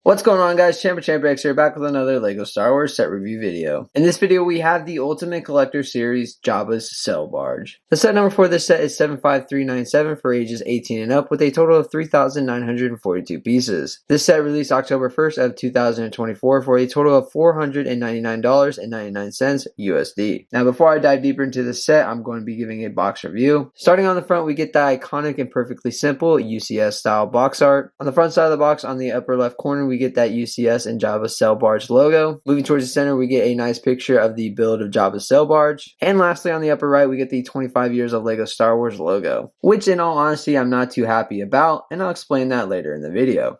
What's going on, guys? Champ here, back with another LEGO Star Wars set review video. In this video, we have the Ultimate Collector Series Jabba's Sail Barge. The set number for this set is 75397 for ages 18 and up, with a total of 3,942 pieces. This set released October 1st of 2024 for a total of $499.99 USD. Now, before I dive deeper into the set, I'm going to be giving a box review. Starting on the front, we get the iconic and perfectly simple UCS style box art. On the front side of the box, on the upper left corner, we get that UCS and Jabba's Sail Barge logo. Moving towards the center, we get a nice picture of the build of Jabba's Sail Barge. And lastly, on the upper right, we get the 25 years of LEGO Star Wars logo, which in all honesty, I'm not too happy about, and I'll explain that later in the video.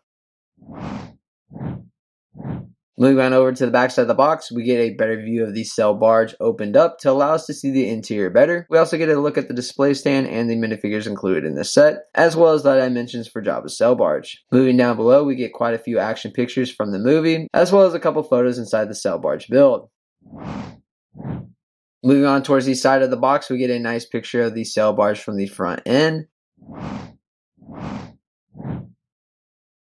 Moving on over to the back side of the box, we get a better view of the Sail Barge opened up to allow us to see the interior better. We also get a look at the display stand and the minifigures included in this set, as well as the dimensions for Jabba's Sail Barge. Moving down below, we get quite a few action pictures from the movie, as well as a couple photos inside the Sail Barge build. Moving on towards the side of the box, we get a nice picture of the Sail Barge from the front end.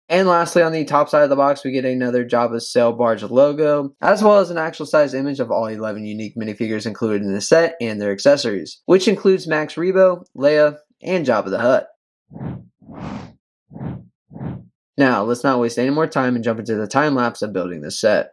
And lastly, on the top side of the box, we get another Jabba's Sail Barge logo, as well as an actual size image of all 11 unique minifigures included in the set and their accessories, which includes Max Rebo, Leia, and Jabba the Hutt. Now, let's not waste any more time and jump into the time lapse of building this set.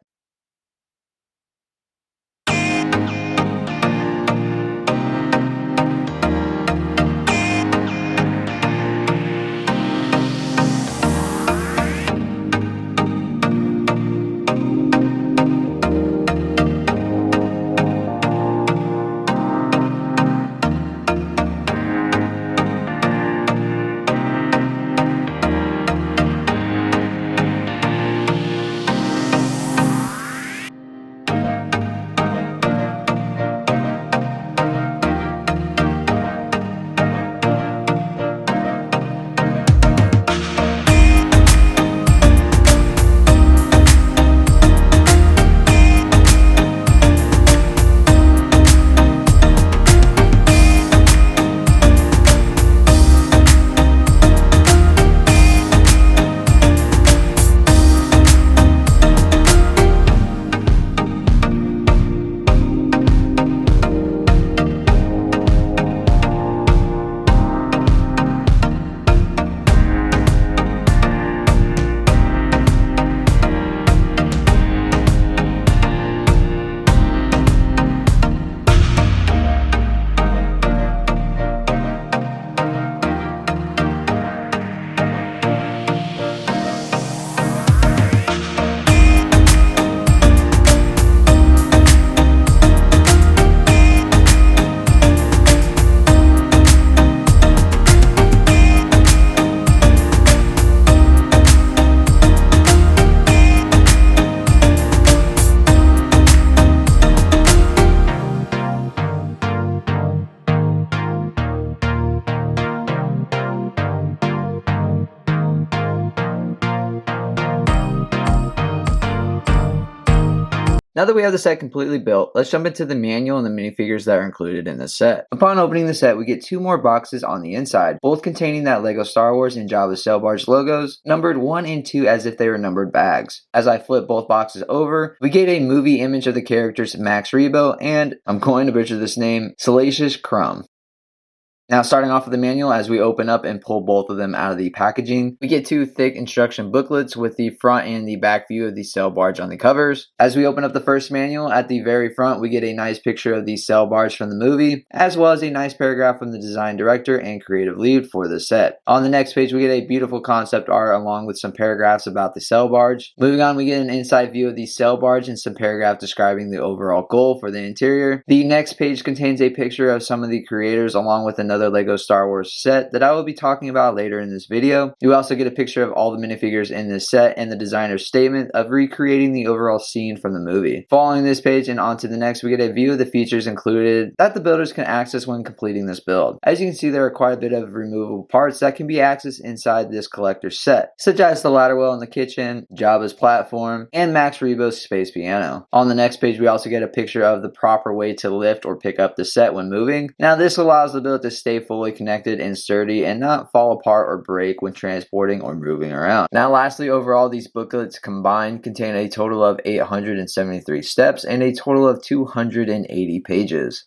Now that we have the set completely built, let's jump into the manual and the minifigures that are included in the set. Upon opening the set, we get two more boxes on the inside, both containing that LEGO Star Wars and Jabba's Sail Barge logos, numbered 1 and 2 as if they were numbered bags. As I flip both boxes over, we get a movie image of the characters Max Rebo and, I'm going to butcher this name, Salacious Crumb. Now, starting off with the manual, as we open up and pull both of them out of the packaging, we get two thick instruction booklets with the front and the back view of the Sail Barge on the covers. As we open up the first manual, at the very front, we get a nice picture of the Sail Barge from the movie, as well as a nice paragraph from the design director and creative lead for the set. On the next page, we get a beautiful concept art along with some paragraphs about the Sail Barge. Moving on, we get an inside view of the Sail Barge and some paragraphs describing the overall goal for the interior. The next page contains a picture of some of the creators along with another LEGO Star Wars set that I will be talking about later in this video. You also get a picture of all the minifigures in this set and the designer's statement of recreating the overall scene from the movie. Following this page and onto the next, we get a view of the features included that the builders can access when completing this build. As you can see, there are quite a bit of removable parts that can be accessed inside this collector's set, such as the ladder well in the kitchen, Jabba's platform, and Max Rebo's space piano. On the next page, we also get a picture of the proper way to lift or pick up the set when moving. Now, this allows the build to stay fully connected and sturdy and not fall apart or break when transporting or moving around. Now lastly, overall these booklets combined contain a total of 873 steps and a total of 280 pages.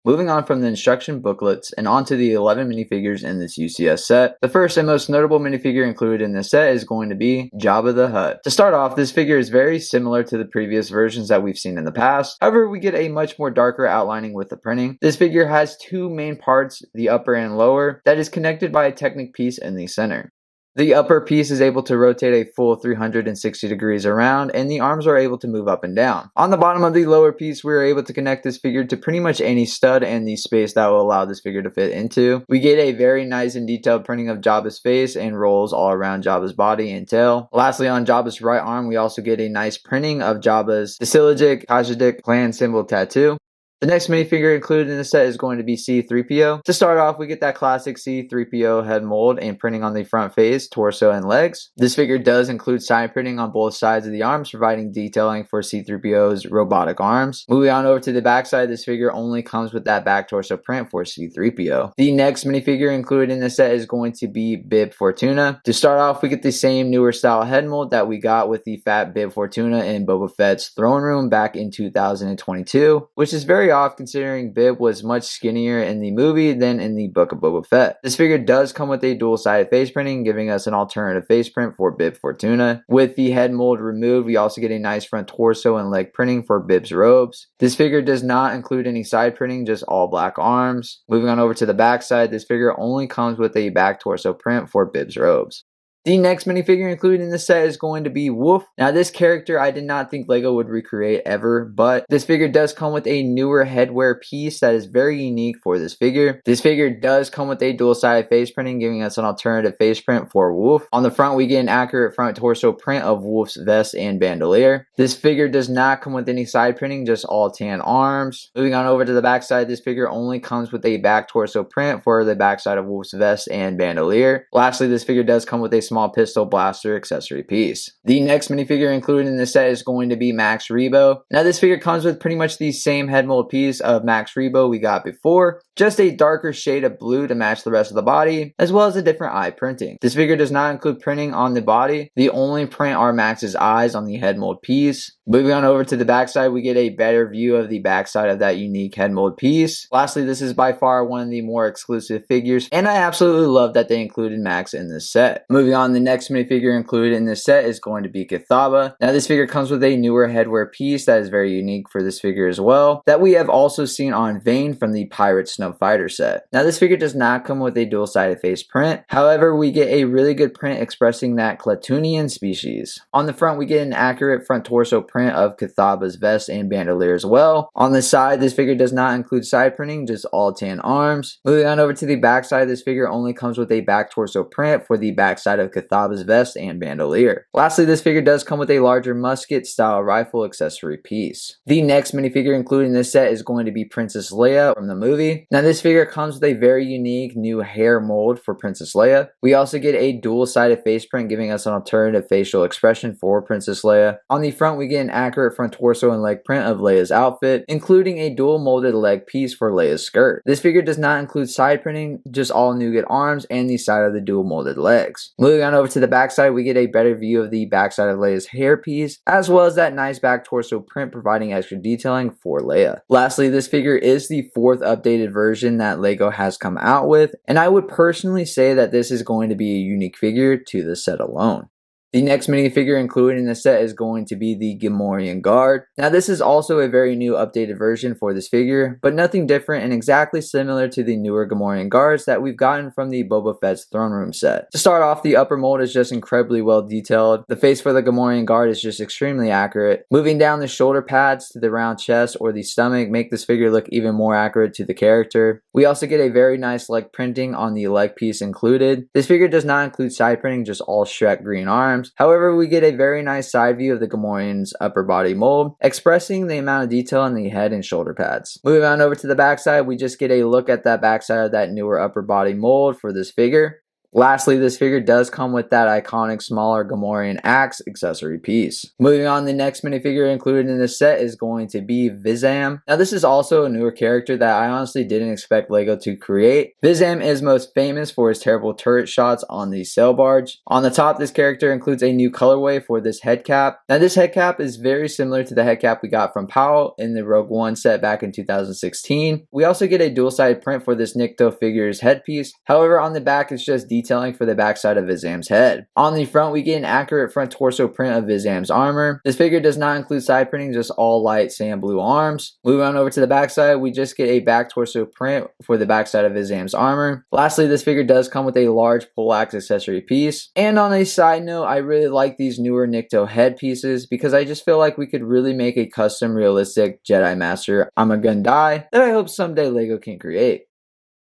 Moving on from the instruction booklets and onto the 11 minifigures in this UCS set, the first and most notable minifigure included in this set is going to be Jabba the Hutt. To start off, this figure is very similar to the previous versions that we've seen in the past. However, we get a much more darker outlining with the printing. This figure has two main parts, the upper and lower, that is connected by a Technic piece in the center. The upper piece is able to rotate a full 360 degrees around, and the arms are able to move up and down. On the bottom of the lower piece, we are able to connect this figure to pretty much any stud and the space that will allow this figure to fit into. We get a very nice and detailed printing of Jabba's face and rolls all around Jabba's body and tail. Lastly, on Jabba's right arm, we also get a nice printing of Jabba's Basilisk Khajiit clan symbol tattoo. The next minifigure included in the set is going to be C-3PO. To start off, we get that classic C-3PO head mold and printing on the front face, torso, and legs. This figure does include side printing on both sides of the arms, providing detailing for C-3PO's robotic arms. Moving on over to the back side, this figure only comes with that back torso print for C-3PO. The next minifigure included in the set is going to be Bib Fortuna. To start off, we get the same newer style head mold that we got with the fat Bib Fortuna in Boba Fett's throne room back in 2022, which is very off considering Bib was much skinnier in the movie than in the Book of Boba Fett. This figure does come with a dual-sided face printing, giving us an alternative face print for Bib Fortuna. With the head mold removed, we also get a nice front torso and leg printing for Bib's robes. This figure does not include any side printing, just all black arms. Moving on over to the back side, this figure only comes with a back torso print for Bib's robes. The next minifigure included in this set is going to be Woof. Now this character I did not think LEGO would recreate ever, but this figure does come with a newer headwear piece that is very unique for this figure. This figure does come with a dual-sided face printing, giving us an alternative face print for Woof. On the front, we get an accurate front torso print of Woof's vest and bandolier. This figure does not come with any side printing, just all tan arms. Moving on over to the back side, this figure only comes with a back torso print for the backside of Woof's vest and bandolier. Lastly, this figure does come with a small pistol blaster accessory piece. The next minifigure included in the set is going to be Max Rebo. Now this figure comes with pretty much the same head mold piece of Max Rebo we got before, just a darker shade of blue to match the rest of the body, as well as a different eye printing. This figure does not include printing on the body. The only print are Max's eyes on the head mold piece. Moving on over to the backside, we get a better view of the backside of that unique head mold piece. Lastly, this is by far one of the more exclusive figures, and I absolutely love that they included Max in this set. Moving on, the next minifigure included in this set is going to be Kithaba. Now this figure comes with a newer headwear piece that is very unique for this figure as well, that we have also seen on Vane from the Pirate Snub Fighter set. Now this figure does not come with a dual-sided face print, however we get a really good print expressing that Klatooinian species. On the front we get an accurate front torso print of Kithaba's vest and bandolier as well. On the side, this figure does not include side printing, just all tan arms. Moving on over to the back side, this figure only comes with a back torso print for the backside of Kithaba's vest and bandolier. Lastly, this figure does come with a larger musket style rifle accessory piece. The next minifigure included in this set is going to be Princess Leia from the movie. Now this figure comes with a very unique new hair mold for Princess Leia. We also get a dual-sided face print, giving us an alternative facial expression for Princess Leia. On the front, we get an accurate front torso and leg print of Leia's outfit, including a dual molded leg piece for Leia's skirt. This figure does not include side printing, just all nougat arms and the side of the dual molded legs. Moving on over to the backside, we get a better view of the backside of Leia's hair piece, as well as that nice back torso print providing extra detailing for Leia. Lastly, this figure is the 4th updated version that LEGO has come out with, and I would personally say that this is going to be a unique figure to the set alone. The next minifigure included in the set is going to be the Gamorrean Guard. Now this is also a very new updated version for this figure, but nothing different and exactly similar to the newer Gamorrean Guards that we've gotten from the Boba Fett's Throne Room set. To start off, the upper mold is just incredibly well detailed. The face for the Gamorrean Guard is just extremely accurate. Moving down the shoulder pads to the round chest or the stomach make this figure look even more accurate to the character. We also get a very nice leg printing on the leg piece included. This figure does not include side printing, just all Shrek green arms. However, we get a very nice side view of the Gamorrean's upper body mold, expressing the amount of detail on the head and shoulder pads. Moving on over to the backside, we just get a look at that backside of that newer upper body mold for this figure. Lastly, this figure does come with that iconic smaller Gamorrean axe accessory piece. Moving on, the next minifigure included in this set is going to be Vizam. Now this is also a newer character that I honestly didn't expect LEGO to create. Vizam is most famous for his terrible turret shots on the sail barge. On the top, this character includes a new colorway for this head cap. Now this head cap is very similar to the head cap we got from Powell in the Rogue One set back in 2016. We also get a dual-sided print for this Nikto figure's headpiece. However, on the back it's just detailing for the backside of Vizam's head. On the front, we get an accurate front torso print of Vizam's armor. This figure does not include side printing, just all light sand blue arms. Moving on over to the backside, we just get a back torso print for the backside of Vizam's armor. Lastly, this figure does come with a large poleaxe accessory piece. And on a side note, I really like these newer Nikto head pieces because I just feel like we could really make a custom realistic Jedi Master I'm-a-gun-die that I hope someday LEGO can create.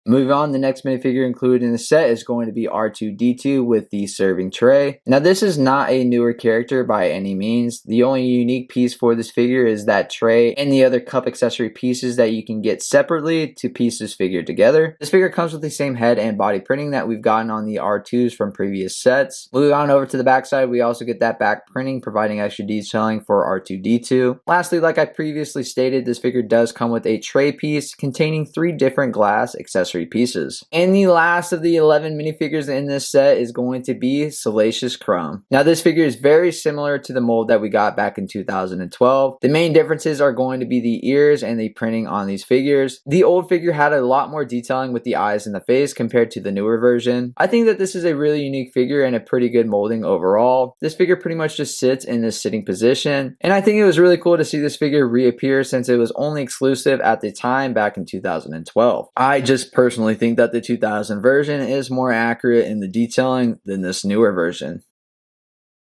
Moving on, the next minifigure included in the set is going to be R2-D2 with the serving tray. Now this is not a newer character by any means. The only unique piece for this figure is that tray and the other cup accessory pieces that you can get separately to piece this figure together. This figure comes with the same head and body printing that we've gotten on the R2s from previous sets. Moving on over to the backside, we also get that back printing, providing extra detailing for R2-D2. Lastly, like I previously stated, this figure does come with a tray piece containing 3 different glass accessory pieces. And the last of the 11 minifigures in this set is going to be Salacious Crumb. Now this figure is very similar to the mold that we got back in 2012. The main differences are going to be the ears and the printing on these figures. The old figure had a lot more detailing with the eyes and the face compared to the newer version. I think that this is a really unique figure and a pretty good molding overall. This figure pretty much just sits in this sitting position, and I think it was really cool to see this figure reappear since it was only exclusive at the time back in 2012. I just personally think that the 2000 version is more accurate in the detailing than this newer version.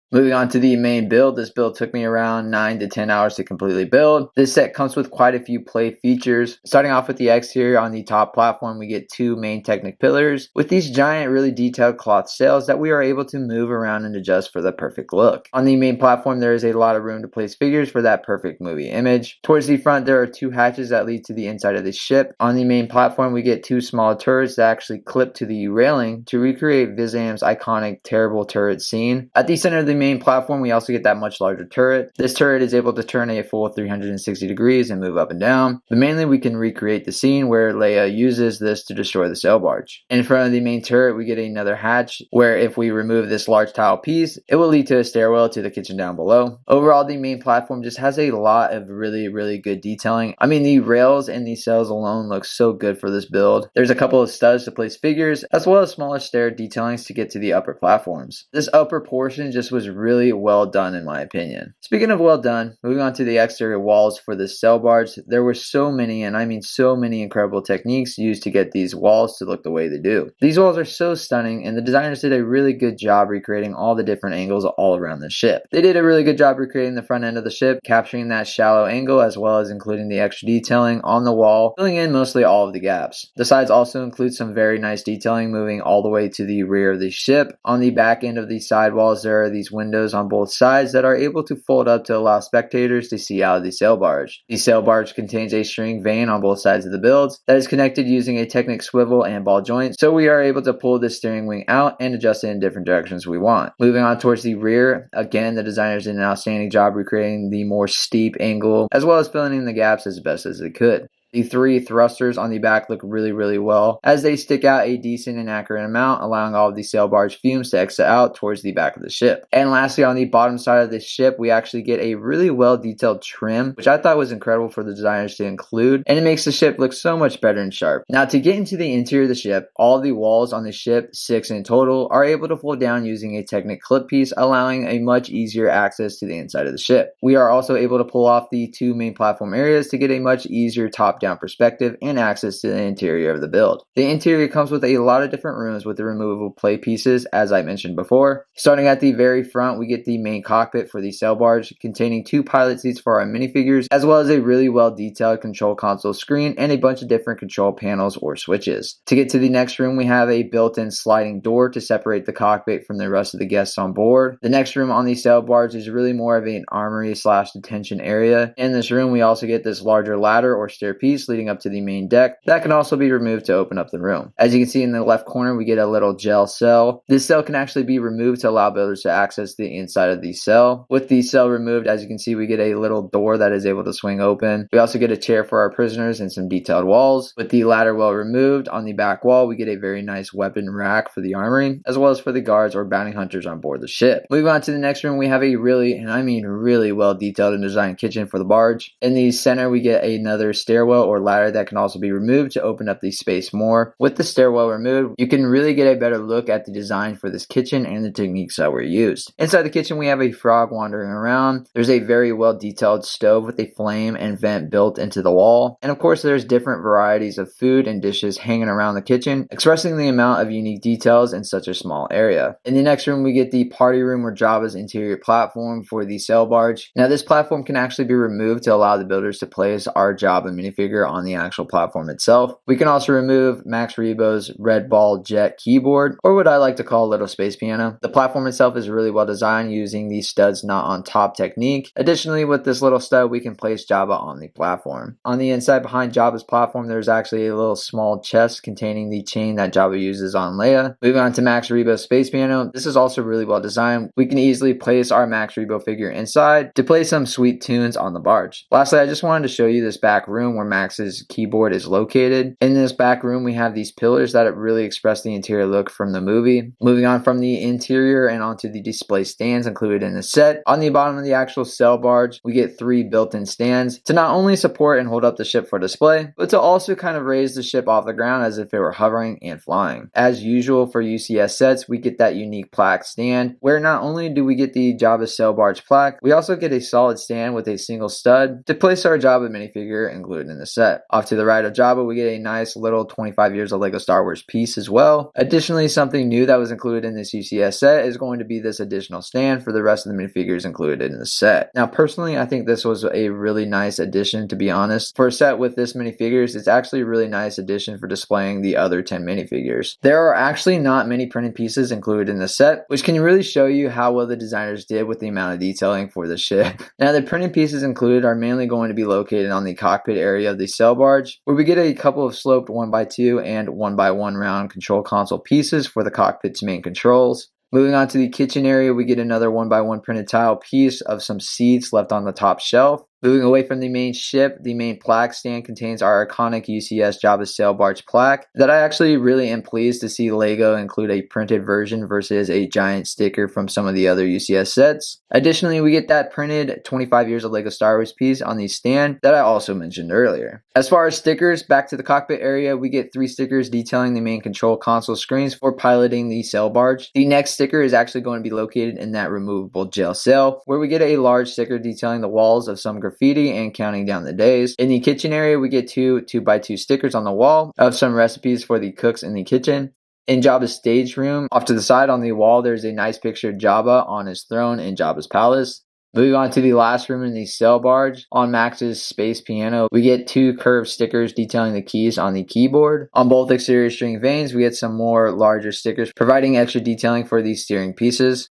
Moving on to the main build, this build took me around 9 to 10 hours to completely build. This set comes with quite a few play features. Starting off with the exterior, on the top platform, we get 2 main Technic pillars with these giant, really detailed cloth sails that we are able to move around and adjust for the perfect look. On the main platform, there is a lot of room to place figures for that perfect movie image. Towards the front, there are 2 hatches that lead to the inside of the ship. On the main platform, we get 2 small turrets that actually clip to the railing to recreate Vizam's iconic terrible turret scene. At the center of the main platform, we also get that much larger turret. This turret is able to turn a full 360 degrees and move up and down, but mainly we can recreate the scene where Leia uses this to destroy the sail barge. In front of the main turret, we get another hatch where if we remove this large tile piece, it will lead to a stairwell to the kitchen down below. Overall, the main platform just has a lot of really good detailing. I mean, the rails and the sails alone look so good for this build. There's a couple of studs to place figures, as well as smaller stair detailings to get to the upper platforms. This upper portion just was really well done in my opinion. Speaking of well done, moving on to the exterior walls for this sail barge, there were so many, and I mean so many incredible techniques used to get these walls to look the way they do. These walls are so stunning, and the designers did a really good job recreating all the different angles all around the ship. They did a really good job recreating the front end of the ship, capturing that shallow angle as well as including the extra detailing on the wall, filling in mostly all of the gaps. The sides also include some very nice detailing moving all the way to the rear of the ship. On the back end of these side walls, there are these windows on both sides that are able to fold up to allow spectators to see out of the sail barge. The sail barge contains a string vane on both sides of the builds that is connected using a Technic swivel and ball joint, so we are able to pull the steering wing out and adjust it in different directions we want. Moving on towards the rear, again the designers did an outstanding job recreating the more steep angle as well as filling in the gaps as best as they could. The 3 thrusters on the back look really well as they stick out a decent and accurate amount, allowing all of the sail barge fumes to exit out towards the back of the ship. And lastly, on the bottom side of the ship, we actually get a really well detailed trim, which I thought was incredible for the designers to include, and it makes the ship look so much better and sharp. Now, to get into the interior of the ship, all the walls on the ship, 6 in total, are able to fold down using a Technic clip piece, allowing a much easier access to the inside of the ship. We are also able to pull off the 2 main platform areas to get a much easier top-down perspective and access to the interior of the build. The interior comes with a lot of different rooms with the removable play pieces, as I mentioned before. Starting at the very front, we get the main cockpit for the sail barge, containing 2 pilot seats for our minifigures, as well as a really well detailed control console screen and a bunch of different control panels or switches. To get to the next room, we have a built-in sliding door to separate the cockpit from the rest of the guests on board. The next room on the sail barge is really more of an armory / detention area. In this room, we also get this larger ladder or stairpiece piece leading up to the main deck that can also be removed to open up the room. As you can see in the left corner, we get a little gel cell. This cell can actually be removed to allow builders to access the inside of the cell. With the cell removed, as you can see, we get a little door that is able to swing open. We also get a chair for our prisoners and some detailed walls. With the ladder well removed, on the back wall, we get a very nice weapon rack for the armory, as well as for the guards or bounty hunters on board the ship. Moving on to the next room, we have a really, and I mean really well detailed and designed kitchen for the barge. In the center, we get another stairwell or ladder that can also be removed to open up the space more. With the stairwell removed, you can really get a better look at the design for this kitchen and the techniques that were used. Inside the kitchen, we have a frog wandering around. There's a very well detailed stove with a flame and vent built into the wall. And of course, there's different varieties of food and dishes hanging around the kitchen, expressing the amount of unique details in such a small area. In the next room, we get the party room or Jabba's interior platform for the sail barge. Now, this platform can actually be removed to allow the builders to place our Jabba minifigure on the actual platform itself. We can also remove Max Rebo's red ball jet keyboard, or what I like to call a little space piano. The platform itself is really well designed using the studs not on top technique. Additionally, with this little stud, we can place Jabba on the platform. On the inside behind Jabba's platform, there's actually a little small chest containing the chain that Jabba uses on Leia. Moving on to Max Rebo's space piano, this is also really well designed. We can easily place our Max Rebo figure inside to play some sweet tunes on the barge. Lastly, I just wanted to show you this back room where Max's keyboard is located. In this back room, we have these pillars that really express the interior look from the movie. Moving on from the interior and onto the display stands included in the set. On the bottom of the actual sail barge, we get 3 built-in stands to not only support and hold up the ship for display, but to also kind of raise the ship off the ground as if it were hovering and flying. As usual for UCS sets, we get that unique plaque stand, where not only do we get the Jabba sail barge plaque, we also get a solid stand with a single stud to place our Jabba minifigure included in the set. Off to the right of Jabba, we get a nice little 25 years of LEGO Star Wars piece as well. Additionally, something new that was included in this UCS set is going to be this additional stand for the rest of the minifigures included in the set. Now, personally, I think this was a really nice addition, to be honest. For a set with this many figures, it's actually a really nice addition for displaying the other 10 minifigures. There are actually not many printed pieces included in the set, which can really show you how well the designers did with the amount of detailing for the ship. Now, the printed pieces included are mainly going to be located on the cockpit area of the sail barge, where we get a couple of sloped 1x2 and 1x1 round control console pieces for the cockpit's main controls. Moving on to the kitchen area, we get another 1x1 printed tile piece of some seats left on the top shelf. Moving away from the main ship, the main plaque stand contains our iconic UCS Jabba sail barge plaque that I actually really am pleased to see LEGO include a printed version versus a giant sticker from some of the other UCS sets. Additionally, we get that printed 25 years of LEGO Star Wars piece on the stand that I also mentioned earlier. As far as stickers, back to the cockpit area, we get 3 stickers detailing the main control console screens for piloting the sail barge. The next sticker is actually going to be located in that removable gel sail, where we get a large sticker detailing the walls of some graffiti and counting down the days. In the kitchen area, we get 2 2x2 stickers on the wall of some recipes for the cooks in the kitchen. In Jabba's stage room, off to the side on the wall, there's a nice picture of Jabba on his throne in Jabba's palace. Moving on to the last room in the sail barge, on Max's space piano, we get 2 curved stickers detailing the keys on the keyboard. On both exterior string vanes, we get some more larger stickers providing extra detailing for these steering pieces.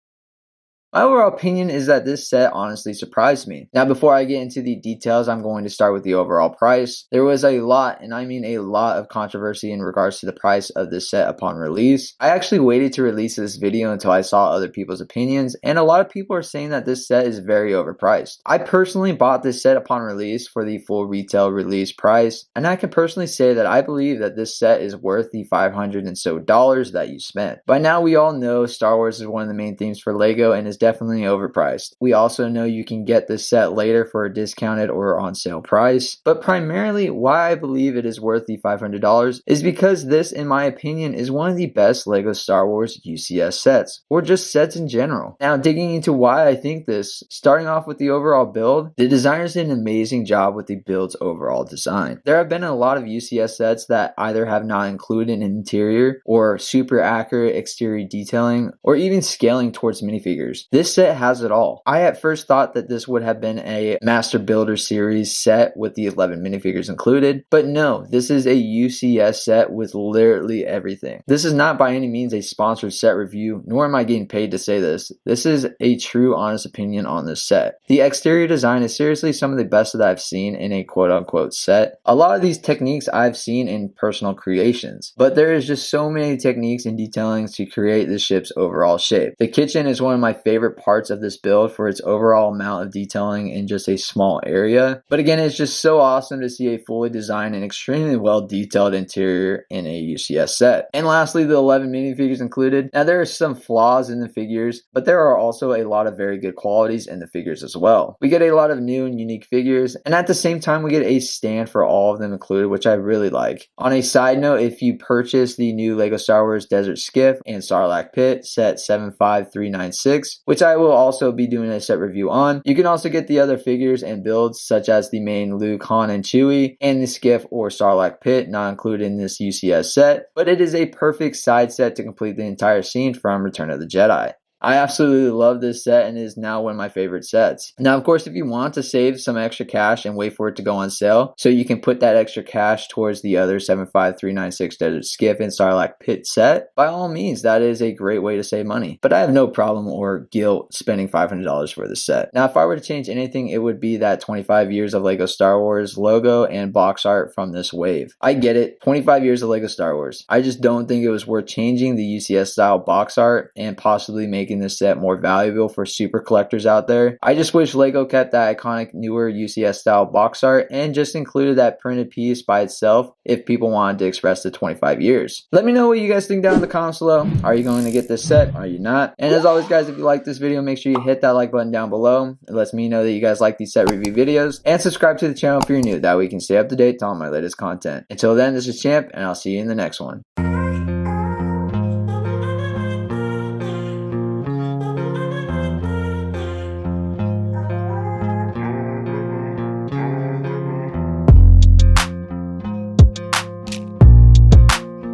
My overall opinion is that this set honestly surprised me. Now, before I get into the details, I'm going to start with the overall price. There was a lot, and I mean a lot, of controversy in regards to the price of this set upon release. I actually waited to release this video until I saw other people's opinions, and a lot of people are saying that this set is very overpriced. I personally bought this set upon release for the full retail release price, and I can personally say that I believe that this set is worth the $500 and so that you spent. By now, we all know Star Wars is one of the main themes for LEGO and is definitely overpriced. We also know you can get this set later for a discounted or on sale price, but primarily why I believe it is worth the $500 is because this, in my opinion, is one of the best LEGO Star Wars UCS sets, or just sets in general. Now, digging into why I think this, starting off with the overall build, the designers did an amazing job with the build's overall design. There have been a lot of UCS sets that either have not included an interior or super accurate exterior detailing or even scaling towards minifigures. This set has it all. I at first thought that this would have been a Master Builder Series set with the 11 minifigures included, but no, this is a UCS set with literally everything. This is not by any means a sponsored set review, nor am I getting paid to say this. This is a true honest opinion on this set. The exterior design is seriously some of the best that I've seen in a quote-unquote set. A lot of these techniques I've seen in personal creations, but there is just so many techniques and detailings to create the ship's overall shape. The kitchen is one of my favorite parts of this build for its overall amount of detailing in just a small area, but again, it's just so awesome to see a fully designed and extremely well detailed interior in a UCS set. And lastly, the 11 minifigures included. Now there are some flaws in the figures, but there are also a lot of very good qualities in the figures as well. We get a lot of new and unique figures, and at the same time we get a stand for all of them included, which I really like. On a side note, if you purchase the new LEGO Star Wars Desert Skiff and Sarlacc Pit set 75396, which I will also be doing a set review on, you can also get the other figures and builds such as the main Luke, Han, and Chewie, and the Skiff or Sarlacc Pit not included in this UCS set, but it is a perfect side set to complete the entire scene from Return of the Jedi. I absolutely love this set and it is now one of my favorite sets. Now, of course, if you want to save some extra cash and wait for it to go on sale, so you can put that extra cash towards the other 75396 Desert Skiff and Sarlacc Pit set, by all means, that is a great way to save money. But I have no problem or guilt spending $500 for this set. Now, if I were to change anything, it would be that 25 years of LEGO Star Wars logo and box art from this wave. I get it, 25 years of LEGO Star Wars. I just don't think it was worth changing the UCS style box art and possibly making this set more valuable for super collectors out there. I just wish LEGO kept that iconic newer UCS style box art and just included that printed piece by itself if people wanted to express the 25 years. Let me know what you guys think down in the comments below. Are you going to get this set? Are you not? And as always guys, if you like this video, make sure you hit that like button down below. It lets me know that you guys like these set review videos, and subscribe to the channel if you're new. That way you can stay up to date to all my latest content. Until then, this is Champ, and I'll see you in the next one.